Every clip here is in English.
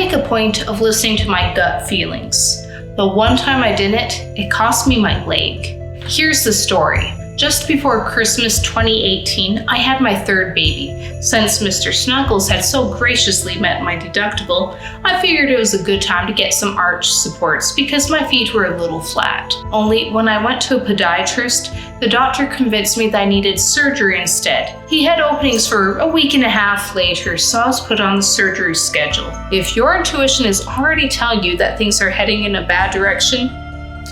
make a point of listening to my gut feelings. The one time I didn't, it cost me my leg. Here's the story. Just before Christmas 2018, I had my third baby. Since Mr. Snuggles had so graciously met my deductible, I figured it was a good time to get some arch supports because my feet were a little flat. Only when I went to a podiatrist, the doctor convinced me that I needed surgery instead. He had openings for a week and a half later, so I was put on the surgery schedule. If your intuition is already telling you that things are heading in a bad direction,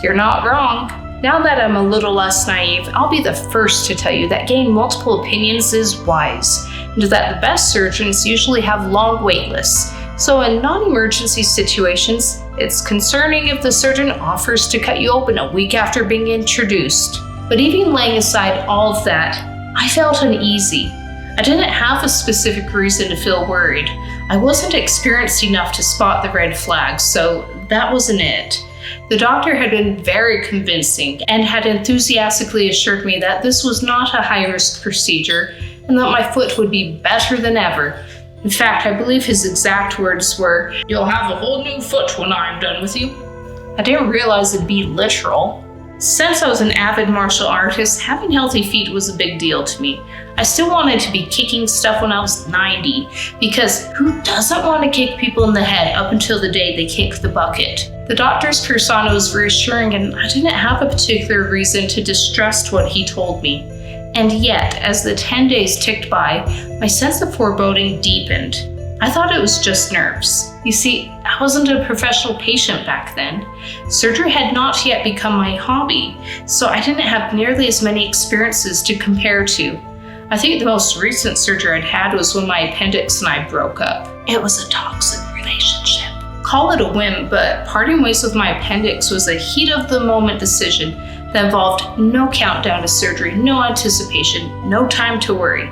you're not wrong. Now that I'm a little less naive, I'll be the first to tell you that getting multiple opinions is wise, and that the best surgeons usually have long wait lists. So in non-emergency situations, it's concerning if the surgeon offers to cut you open a week after being introduced. But even laying aside all of that, I felt uneasy. I didn't have a specific reason to feel worried. I wasn't experienced enough to spot the red flags, so that wasn't it. The doctor had been very convincing and had enthusiastically assured me that this was not a high-risk procedure and that my foot would be better than ever. In fact, I believe his exact words were, "You'll have a whole new foot when I'm done with you." I didn't realize it'd be literal. Since I was an avid martial artist, having healthy feet was a big deal to me. I still wanted to be kicking stuff when I was 90, because who doesn't want to kick people in the head up until the day they kick the bucket? The doctor's persona was reassuring, and I didn't have a particular reason to distrust what he told me. And yet, as the 10 days ticked by, my sense of foreboding deepened. I thought it was just nerves. You see, I wasn't a professional patient back then. Surgery had not yet become my hobby, so I didn't have nearly as many experiences to compare to. I think the most recent surgery I'd had was when my appendix and I broke up. It was a toxic relationship. Call it a whim, but parting ways with my appendix was a heat-of-the-moment decision that involved no countdown to surgery, no anticipation, no time to worry.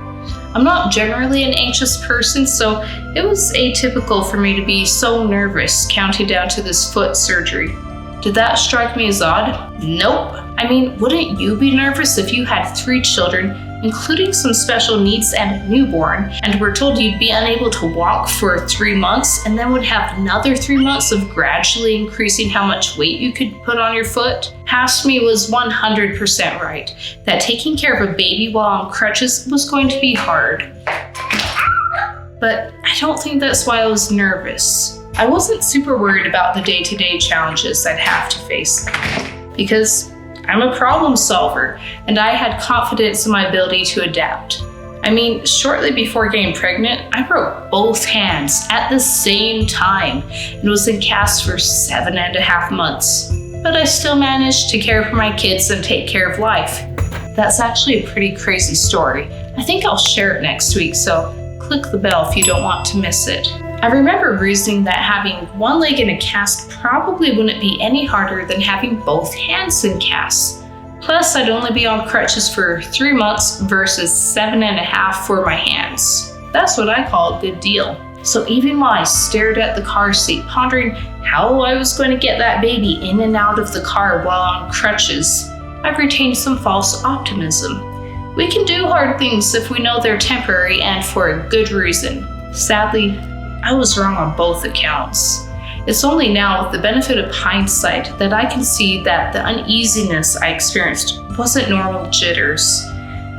I'm not generally an anxious person, so it was atypical for me to be so nervous counting down to this foot surgery. Did that strike me as odd? Nope. I mean, wouldn't you be nervous if you had 3 children, including some special needs and a newborn, and were told you'd be unable to walk for 3 months and then would have another 3 months of gradually increasing how much weight you could put on your foot? Past me was 100% right, that taking care of a baby while on crutches was going to be hard. But I don't think that's why I was nervous. I wasn't super worried about the day-to-day challenges I'd have to face, because I'm a problem solver, and I had confidence in my ability to adapt. I mean, shortly before getting pregnant, I broke both hands at the same time and was in casts for 7.5 months. But I still managed to care for my kids and take care of life. That's actually a pretty crazy story. I think I'll share it next week, so click the bell if you don't want to miss it. I remember reasoning that having one leg in a cast probably wouldn't be any harder than having both hands in casts. Plus, I'd only be on crutches for 3 months versus 7.5 for my hands. That's what I call a good deal. So even while I stared at the car seat, pondering how I was going to get that baby in and out of the car while on crutches, I've retained some false optimism. We can do hard things if we know they're temporary and for a good reason. Sadly, I was wrong on both accounts. It's only now, with the benefit of hindsight, that I can see that the uneasiness I experienced wasn't normal jitters.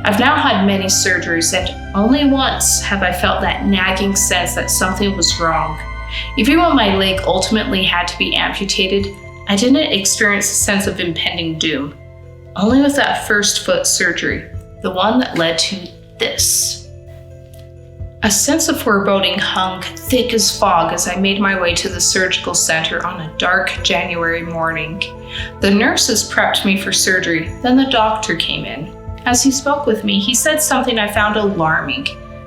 I've now had many surgeries, and only once have I felt that nagging sense that something was wrong. Even when my leg ultimately had to be amputated, I didn't experience a sense of impending doom. Only with that first foot surgery, the one that led to this. A sense of foreboding hung thick as fog as I made my way to the surgical center on a dark January morning. The nurses prepped me for surgery, then the doctor came in. As he spoke with me, he said something I found alarming.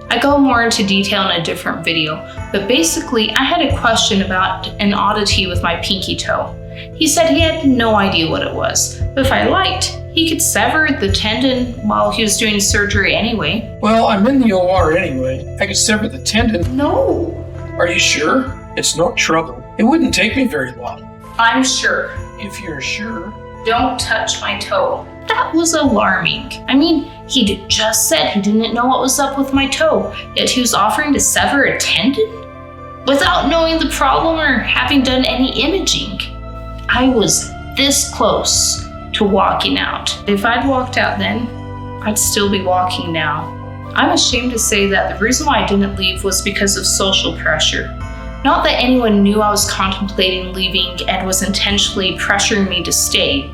I go more into detail in a different video, but basically I had a question about an oddity with my pinky toe. He said he had no idea what it was, but if I liked, he could sever the tendon while he was doing surgery anyway. Well, I'm in the OR anyway. I could sever the tendon. No. Are you sure? It's no trouble. It wouldn't take me very long. I'm sure. If you're sure. Don't touch my toe. That was alarming. I mean, he just said he didn't know what was up with my toe, yet he was offering to sever a tendon? without knowing the problem or having done any imaging. I was this close to walking out. If I'd walked out then, I'd still be walking now. I'm ashamed to say that the reason why I didn't leave was because of social pressure. Not that anyone knew I was contemplating leaving and was intentionally pressuring me to stay.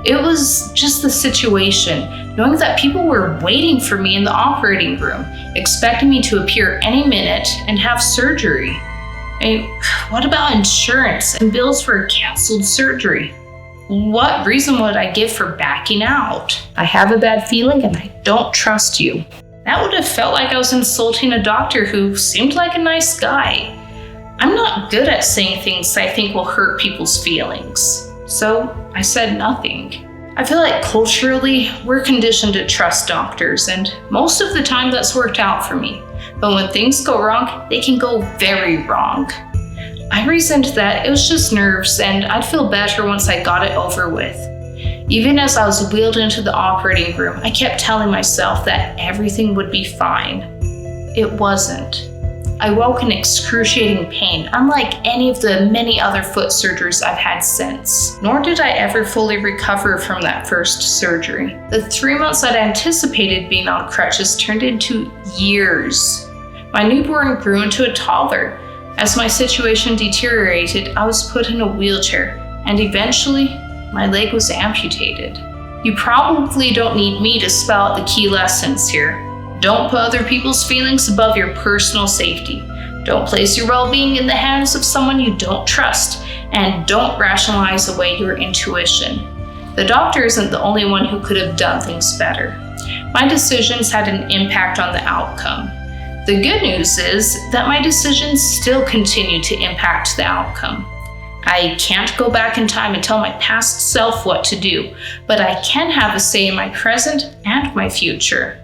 It was just the situation, knowing that people were waiting for me in the operating room, expecting me to appear any minute and have surgery. What about insurance and bills for a canceled surgery? What reason would I give for backing out? I have a bad feeling and I don't trust you. That would have felt like I was insulting a doctor who seemed like a nice guy. I'm not good at saying things I think will hurt people's feelings, so I said nothing. I feel like culturally, we're conditioned to trust doctors, and most of the time that's worked out for me. But when things go wrong, they can go very wrong. I reasoned that it was just nerves and I'd feel better once I got it over with. Even as I was wheeled into the operating room, I kept telling myself that everything would be fine. It wasn't. I woke in excruciating pain, unlike any of the many other foot surgeries I've had since. Nor did I ever fully recover from that first surgery. The 3 months I'd anticipated being on crutches turned into years. My newborn grew into a toddler. As my situation deteriorated, I was put in a wheelchair, and eventually, my leg was amputated. You probably don't need me to spell out the key lessons here. Don't put other people's feelings above your personal safety. Don't place your well-being in the hands of someone you don't trust, and don't rationalize away your intuition. The doctor isn't the only one who could have done things better. My decisions had an impact on the outcome. The good news is that my decisions still continue to impact the outcome. I can't go back in time and tell my past self what to do, but I can have a say in my present and my future.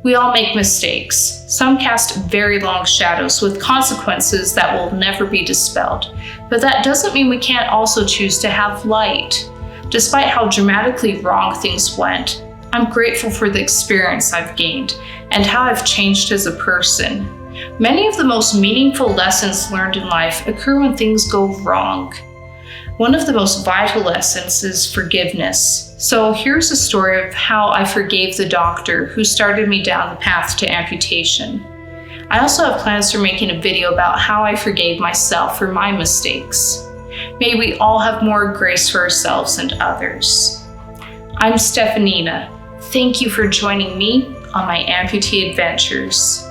We all make mistakes. Some cast very long shadows with consequences that will never be dispelled. But that doesn't mean we can't also choose to have light. Despite how dramatically wrong things went, I'm grateful for the experience I've gained and how I've changed as a person. Many of the most meaningful lessons learned in life occur when things go wrong. One of the most vital lessons is forgiveness. So here's a story of how I forgave the doctor who started me down the path to amputation. I also have plans for making a video about how I forgave myself for my mistakes. May we all have more grace for ourselves and others. I'm Stephanina. Thank you for joining me on my amputee adventures.